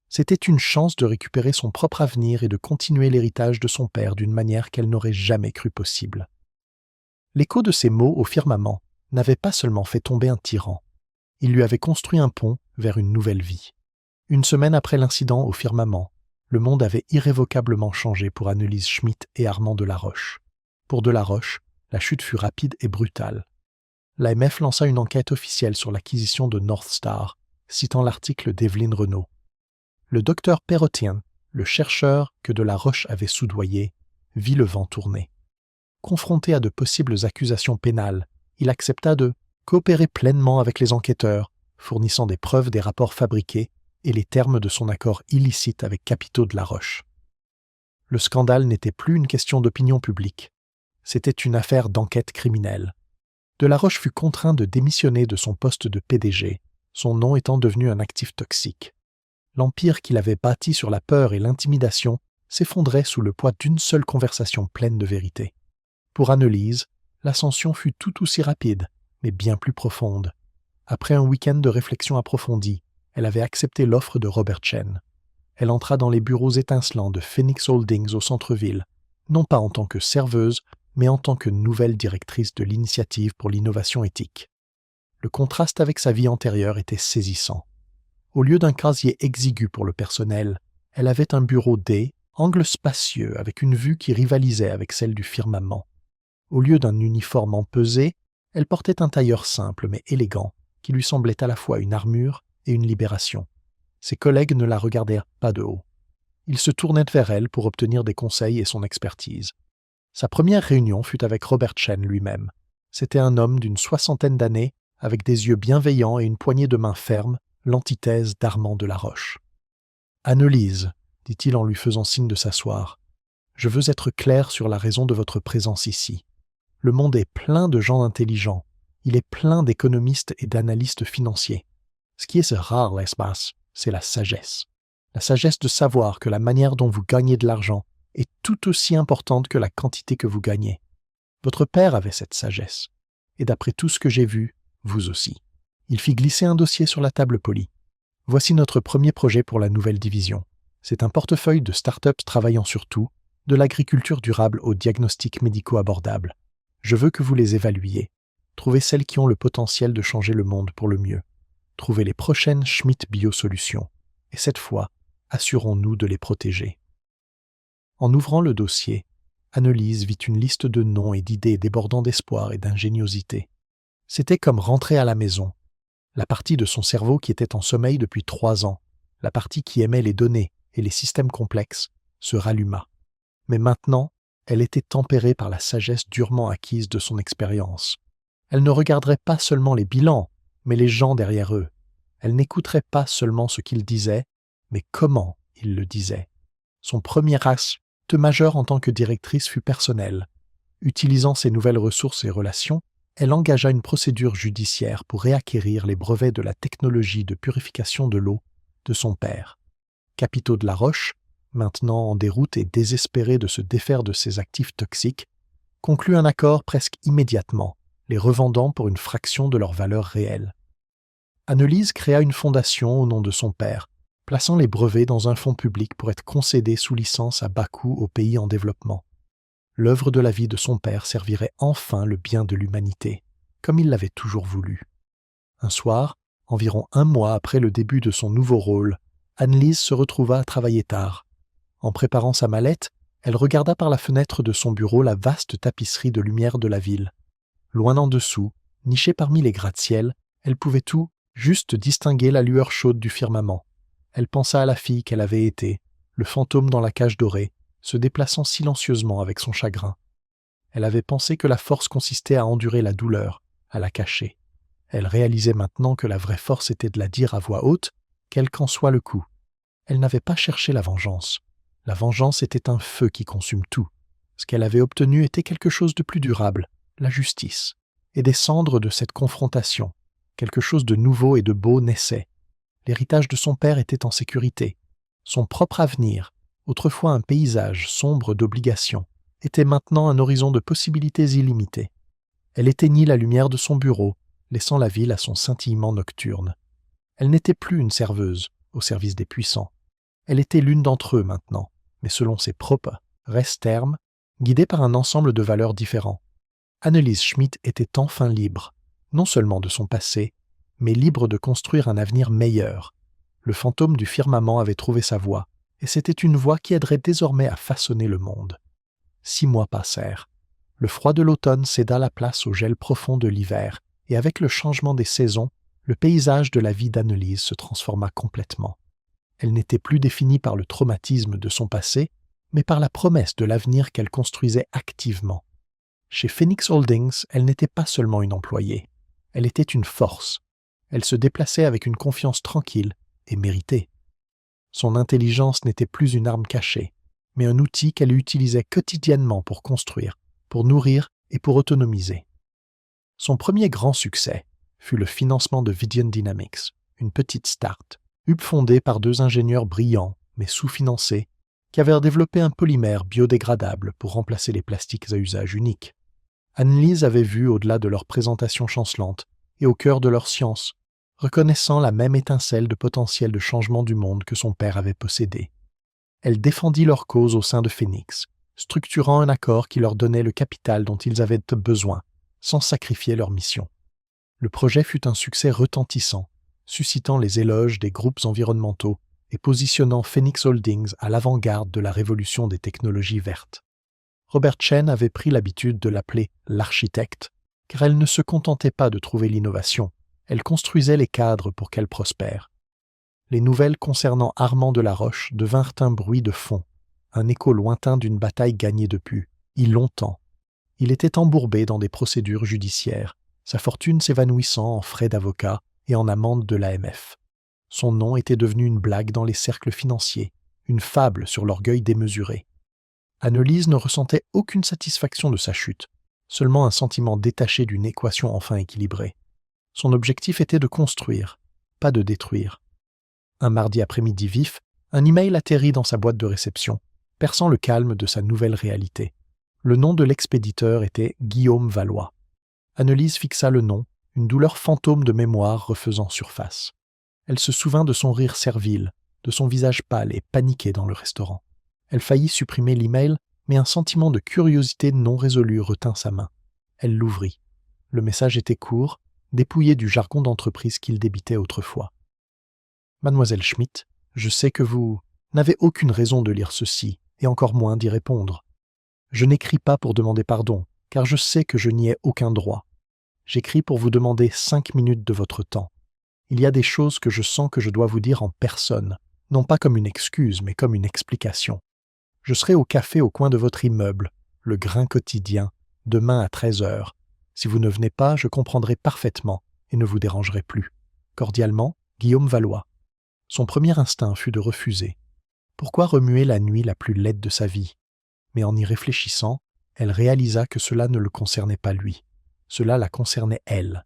C'était une chance de récupérer son propre avenir et de continuer l'héritage de son père d'une manière qu'elle n'aurait jamais cru possible. L'écho de ces mots au firmament n'avait pas seulement fait tomber un tyran. Il lui avait construit un pont vers une nouvelle vie. Une semaine après l'incident au firmament, le monde avait irrévocablement changé pour Annelise Schmitt et Armand Delaroche. Pour Delaroche, la chute fut rapide et brutale. L'AMF lança une enquête officielle sur l'acquisition de North Star, citant l'article d'Evelyne Renaud. Le docteur Perrotien, le chercheur que Delaroche avait soudoyé, vit le vent tourner. Confronté à de possibles accusations pénales, il accepta de coopérer pleinement avec les enquêteurs, fournissant des preuves des rapports fabriqués et les termes de son accord illicite avec Capitaux Delaroche. Le scandale n'était plus une question d'opinion publique. C'était une affaire d'enquête criminelle. Delaroche fut contraint de démissionner de son poste de PDG, son nom étant devenu un actif toxique. L'empire qu'il avait bâti sur la peur et l'intimidation s'effondrait sous le poids d'une seule conversation pleine de vérité. Pour Annelise, l'ascension fut tout aussi rapide, mais bien plus profonde. Après un week-end de réflexion approfondie, elle avait accepté l'offre de Robert Chen. Elle entra dans les bureaux étincelants de Phoenix Holdings au centre-ville, non pas en tant que serveuse, mais en tant que nouvelle directrice de l'initiative pour l'innovation éthique. Le contraste avec sa vie antérieure était saisissant. Au lieu d'un casier exigu pour le personnel, elle avait un bureau D, angle spacieux avec une vue qui rivalisait avec celle du firmament. Au lieu d'un uniforme empesé, elle portait un tailleur simple mais élégant, qui lui semblait à la fois une armure et une libération. Ses collègues ne la regardèrent pas de haut. Ils se tournaient vers elle pour obtenir des conseils et son expertise. Sa première réunion fut avec Robert Chen lui-même. C'était un homme d'une 60aine d'années, avec des yeux bienveillants et une poignée de main ferme, l'antithèse d'Armand Delaroche. « Annelise, dit-il en lui faisant signe de s'asseoir, je veux être clair sur la raison de votre présence ici. Le monde est plein de gens intelligents. Il est plein d'économistes et d'analystes financiers. Ce qui est rare, l'espace, c'est la sagesse. La sagesse de savoir que la manière dont vous gagnez de l'argent est tout aussi importante que la quantité que vous gagnez. Votre père avait cette sagesse. Et d'après tout ce que j'ai vu, vous aussi. Il fit glisser un dossier sur la table polie. Voici notre premier projet pour la nouvelle division. C'est un portefeuille de start-up travaillant sur tout, de l'agriculture durable aux diagnostics médicaux abordables. Je veux que vous les évaluiez. Trouvez celles qui ont le potentiel de changer le monde pour le mieux. Trouvez les prochaines Schmitt Biosolutions. Et cette fois, assurons-nous de les protéger. En ouvrant le dossier, Annelise vit une liste de noms et d'idées débordant d'espoir et d'ingéniosité. C'était comme rentrer à la maison. La partie de son cerveau qui était en sommeil depuis 3 ans, la partie qui aimait les données et les systèmes complexes, se ralluma. Mais maintenant, elle était tempérée par la sagesse durement acquise de son expérience. Elle ne regarderait pas seulement les bilans, mais les gens derrière eux. Elle n'écouterait pas seulement ce qu'ils disaient, mais comment ils le disaient. Son premier acte majeur en tant que directrice fut personnel. Utilisant ses nouvelles ressources et relations, elle engagea une procédure judiciaire pour réacquérir les brevets de la technologie de purification de l'eau de son père. Capitaux Delaroche, maintenant en déroute et désespéré de se défaire de ses actifs toxiques, conclut un accord presque immédiatement, les revendant pour une fraction de leur valeur réelle. Annelise créa une fondation au nom de son père, plaçant les brevets dans un fonds public pour être concédés sous licence à bas coût aux pays en développement. L'œuvre de la vie de son père servirait enfin le bien de l'humanité, comme il l'avait toujours voulu. Un soir, environ 1 mois après le début de son nouveau rôle, Annelise se retrouva à travailler tard. En préparant sa mallette, elle regarda par la fenêtre de son bureau la vaste tapisserie de lumière de la ville. Loin en dessous, nichée parmi les gratte-ciel, elle pouvait tout juste distinguer la lueur chaude du firmament. Elle pensa à la fille qu'elle avait été, le fantôme dans la cage dorée, se déplaçant silencieusement avec son chagrin. Elle avait pensé que la force consistait à endurer la douleur, à la cacher. Elle réalisait maintenant que la vraie force était de la dire à voix haute, quel qu'en soit le coût. Elle n'avait pas cherché la vengeance. La vengeance était un feu qui consume tout. Ce qu'elle avait obtenu était quelque chose de plus durable, la justice. Et des cendres de cette confrontation, quelque chose de nouveau et de beau naissait. L'héritage de son père était en sécurité. Son propre avenir, autrefois un paysage sombre d'obligations, était maintenant un horizon de possibilités illimitées. Elle éteignit la lumière de son bureau, laissant la ville à son scintillement nocturne. Elle n'était plus une serveuse, au service des puissants. Elle était l'une d'entre eux maintenant, mais selon ses propres termes, guidée par un ensemble de valeurs différents. Anneliese Schmidt était enfin libre, non seulement de son passé, mais libre de construire un avenir meilleur. Le fantôme du firmament avait trouvé sa voie, et c'était une voie qui aiderait désormais à façonner le monde. 6 mois passèrent. Le froid de l'automne céda la place au gel profond de l'hiver, et avec le changement des saisons, le paysage de la vie d'Anneliese se transforma complètement. Elle n'était plus définie par le traumatisme de son passé, mais par la promesse de l'avenir qu'elle construisait activement. Chez Phoenix Holdings, elle n'était pas seulement une employée. Elle était une force. Elle se déplaçait avec une confiance tranquille et méritée. Son intelligence n'était plus une arme cachée, mais un outil qu'elle utilisait quotidiennement pour construire, pour nourrir et pour autonomiser. Son premier grand succès fut le financement de Vidian Dynamics, une petite start, fondée par 2 ingénieurs brillants, mais sous-financés, qui avaient développé un polymère biodégradable pour remplacer les plastiques à usage unique. Anneliese avait vu au-delà de leur présentation chancelante et au cœur de leur science, reconnaissant la même étincelle de potentiel de changement du monde que son père avait possédé. Elle défendit leur cause au sein de Phoenix, structurant un accord qui leur donnait le capital dont ils avaient besoin, sans sacrifier leur mission. Le projet fut un succès retentissant, suscitant les éloges des groupes environnementaux et positionnant Phoenix Holdings à l'avant-garde de la révolution des technologies vertes. Robert Chen avait pris l'habitude de l'appeler « l'architecte », car elle ne se contentait pas de trouver l'innovation, elle construisait les cadres pour qu'elle prospère. Les nouvelles concernant Armand Delaroche devinrent un bruit de fond, un écho lointain d'une bataille gagnée depuis longtemps. Il était embourbé dans des procédures judiciaires, sa fortune s'évanouissant en frais d'avocat et en amendes de l'AMF. Son nom était devenu une blague dans les cercles financiers, une fable sur l'orgueil démesuré. Anneliese ne ressentait aucune satisfaction de sa chute, seulement un sentiment détaché d'une équation enfin équilibrée. Son objectif était de construire, pas de détruire. Un mardi après-midi vif, un email atterrit dans sa boîte de réception, perçant le calme de sa nouvelle réalité. Le nom de l'expéditeur était Guillaume Valois. Anneliese fixa le nom, une douleur fantôme de mémoire refaisant surface. Elle se souvint de son rire servile, de son visage pâle et paniqué dans le restaurant. Elle faillit supprimer l'email, mais un sentiment de curiosité non résolue retint sa main. Elle l'ouvrit. Le message était court, dépouillé du jargon d'entreprise qu'il débitait autrefois. « Mademoiselle Schmidt, je sais que vous n'avez aucune raison de lire ceci, et encore moins d'y répondre. Je n'écris pas pour demander pardon, car je sais que je n'y ai aucun droit. J'écris pour vous demander 5 minutes de votre temps. Il y a des choses que je sens que je dois vous dire en personne, non pas comme une excuse, mais comme une explication. Je serai au café au coin de votre immeuble, le Grain quotidien, demain à 13h. Si vous ne venez pas, je comprendrai parfaitement et ne vous dérangerai plus. Cordialement, Guillaume Valois. » Son premier instinct fut de refuser. Pourquoi remuer la nuit la plus laide de sa vie? Mais en y réfléchissant, elle réalisa que cela ne le concernait pas lui. Cela la concernait elle.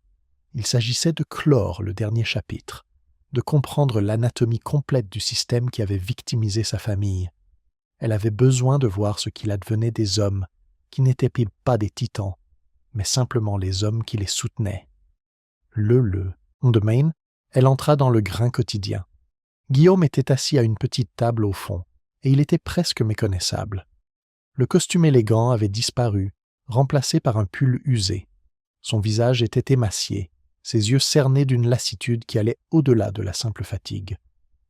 Il s'agissait de clore le dernier chapitre, de comprendre l'anatomie complète du système qui avait victimisé sa famille. Elle avait besoin de voir ce qu'il advenait des hommes, qui n'étaient pas des titans, mais simplement les hommes qui les soutenaient. Lendemain, elle entra dans le Grain quotidien. Guillaume était assis à une petite table au fond, et il était presque méconnaissable. Le costume élégant avait disparu, remplacé par un pull usé. Son visage était émacié, ses yeux cernés d'une lassitude qui allait au-delà de la simple fatigue.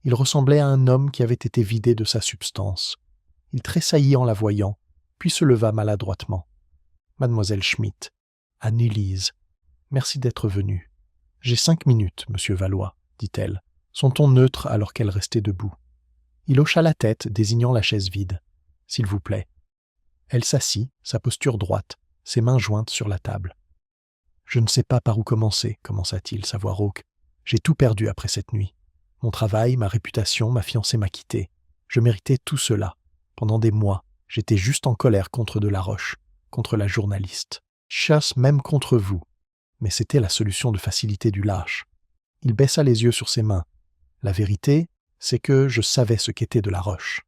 Il ressemblait à un homme qui avait été vidé de sa substance. Il tressaillit en la voyant, puis se leva maladroitement. « Mademoiselle Schmidt, Anneliese, merci d'être venue. J'ai 5 minutes, monsieur Valois, dit-elle, son ton neutre alors qu'elle restait debout. Il hocha la tête, désignant la chaise vide. S'il vous plaît. Elle s'assit, sa posture droite, ses mains jointes sur la table. Je ne sais pas par où commencer, commença-t-il, sa voix rauque. J'ai tout perdu après cette nuit. Mon travail, ma réputation, ma fiancée m'a quitté. Je méritais tout cela. Pendant des mois, j'étais juste en colère contre Delaroche, contre la journaliste. Chasse même contre vous. Mais c'était la solution de facilité du lâche. Il baissa les yeux sur ses mains. La vérité, c'est que je savais ce qu'était Delaroche.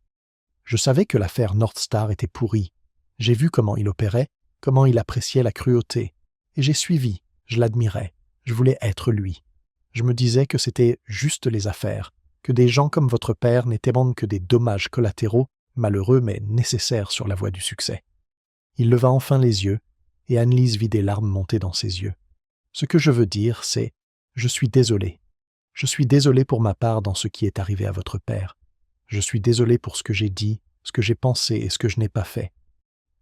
Je savais que l'affaire North Star était pourrie. J'ai vu comment il opérait, comment il appréciait la cruauté. Et j'ai suivi, je l'admirais, je voulais être lui. Je me disais que c'était juste les affaires, que des gens comme votre père n'étaient bons que des dommages collatéraux, malheureux mais nécessaires sur la voie du succès. Il leva enfin les yeux, et Annelise vit des larmes monter dans ses yeux. Ce que je veux dire, c'est « Je suis désolé. Je suis désolé pour ma part dans ce qui est arrivé à votre père. Je suis désolé pour ce que j'ai dit, ce que j'ai pensé et ce que je n'ai pas fait.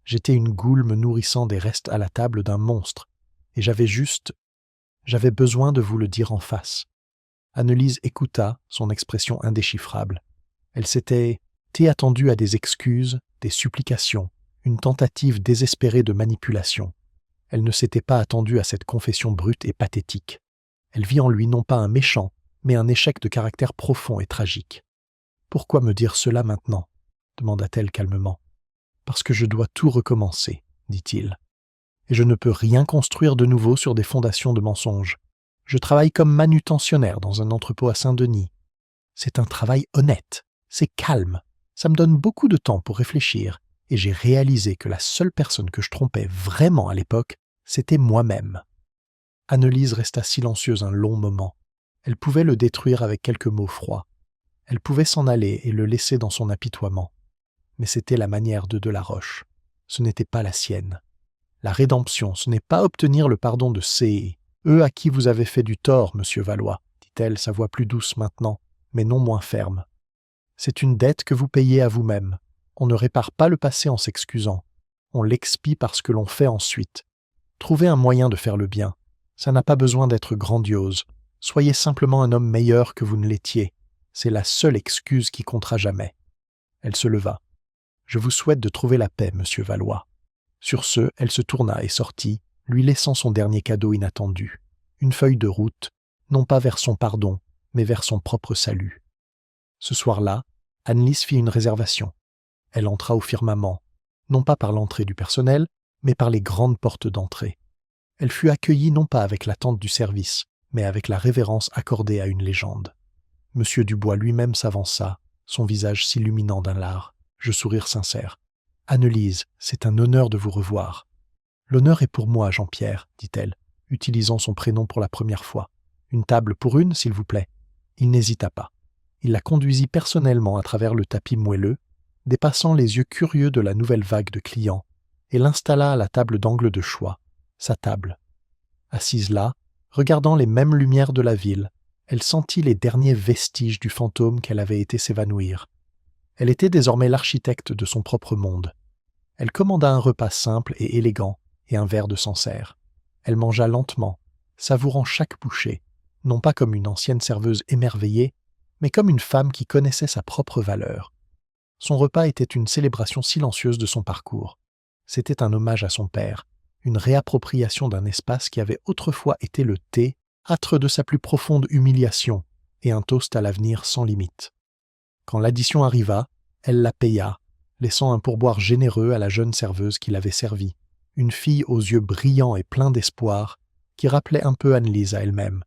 J'étais une goule me nourrissant des restes à la table d'un monstre, et j'avais besoin de vous le dire en face. » Annelise écouta, son expression indéchiffrable. Elle s'était attendue à des excuses, des supplications, une tentative désespérée de manipulation. Elle ne s'était pas attendue à cette confession brute et pathétique. Elle vit en lui non pas un méchant, mais un échec de caractère profond et tragique. « Pourquoi me dire cela maintenant ?» demanda-t-elle calmement. « Parce que je dois tout recommencer, » dit-il. « Et je ne peux rien construire de nouveau sur des fondations de mensonges. Je travaille comme manutentionnaire dans un entrepôt à Saint-Denis. C'est un travail honnête, c'est calme, ça me donne beaucoup de temps pour réfléchir, et j'ai réalisé que la seule personne que je trompais vraiment à l'époque, c'était moi-même. » Annelise resta silencieuse un long moment. Elle pouvait le détruire avec quelques mots froids. Elle pouvait s'en aller et le laisser dans son apitoiement. Mais c'était la manière de Delaroche. Ce n'était pas la sienne. La rédemption, ce n'est pas obtenir le pardon de eux à qui vous avez fait du tort, monsieur Valois, dit-elle, sa voix plus douce maintenant, mais non moins ferme. C'est une dette que vous payez à vous-même. On ne répare pas le passé en s'excusant. On l'expie par ce que l'on fait ensuite. Trouvez un moyen de faire le bien. Ça n'a pas besoin d'être grandiose. Soyez simplement un homme meilleur que vous ne l'étiez. C'est la seule excuse qui comptera jamais. Elle se leva. Je vous souhaite de trouver la paix, monsieur Valois. Sur ce, elle se tourna et sortit, lui laissant son dernier cadeau inattendu, une feuille de route, non pas vers son pardon, mais vers son propre salut. Ce soir-là, Annelise fit une réservation. Elle entra au Firmament, non pas par l'entrée du personnel, mais par les grandes portes d'entrée. Elle fut accueillie non pas avec l'attente du service, mais avec la révérence accordée à une légende. Monsieur Dubois lui-même s'avança, son visage s'illuminant d'un lard, sourire sincère. « Annelise, c'est un honneur de vous revoir. »« L'honneur est pour moi, Jean-Pierre, » dit-elle, utilisant son prénom pour la première fois. « Une table pour une, s'il vous plaît. » Il n'hésita pas. Il la conduisit personnellement à travers le tapis moelleux, dépassant les yeux curieux de la nouvelle vague de clients, et l'installa à la table d'angle de choix, sa table. Assise là, regardant les mêmes lumières de la ville, elle sentit les derniers vestiges du fantôme qu'elle avait été s'évanouir. Elle était désormais l'architecte de son propre monde. Elle commanda un repas simple et élégant et un verre de Sancerre. Elle mangea lentement, savourant chaque bouchée, non pas comme une ancienne serveuse émerveillée, mais comme une femme qui connaissait sa propre valeur. Son repas était une célébration silencieuse de son parcours. C'était un hommage à son père, une réappropriation d'un espace qui avait autrefois été le thé, âtre de sa plus profonde humiliation, et un toast à l'avenir sans limite. Quand l'addition arriva, elle la paya, laissant un pourboire généreux à la jeune serveuse qui l'avait servie, une fille aux yeux brillants et pleins d'espoir, qui rappelait un peu Annelise à elle-même.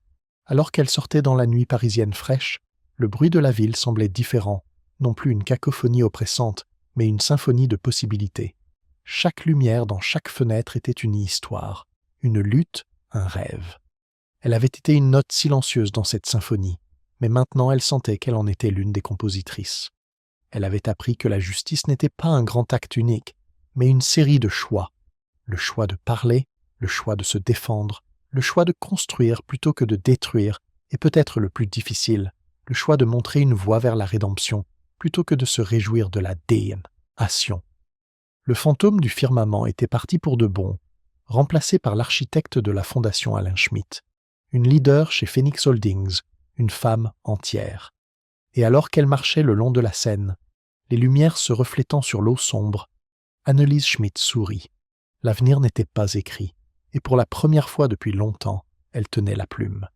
Alors qu'elle sortait dans la nuit parisienne fraîche, le bruit de la ville semblait différent, non plus une cacophonie oppressante, mais une symphonie de possibilités. Chaque lumière dans chaque fenêtre était une histoire, une lutte, un rêve. Elle avait été une note silencieuse dans cette symphonie, mais maintenant elle sentait qu'elle en était l'une des compositrices. Elle avait appris que la justice n'était pas un grand acte unique, mais une série de choix. Le choix de parler, le choix de se défendre, le choix de construire plutôt que de détruire, et peut-être le plus difficile, le choix de montrer une voie vers la rédemption, plutôt que de se réjouir de la damnation. Le fantôme du firmament était parti pour de bon, remplacé par l'architecte de la fondation Alain Schmitt, une leader chez Phoenix Holdings, une femme entière. Et alors qu'elle marchait le long de la Seine, les lumières se reflétant sur l'eau sombre, Anneliese Schmidt sourit. L'avenir n'était pas écrit, et pour la première fois depuis longtemps, elle tenait la plume.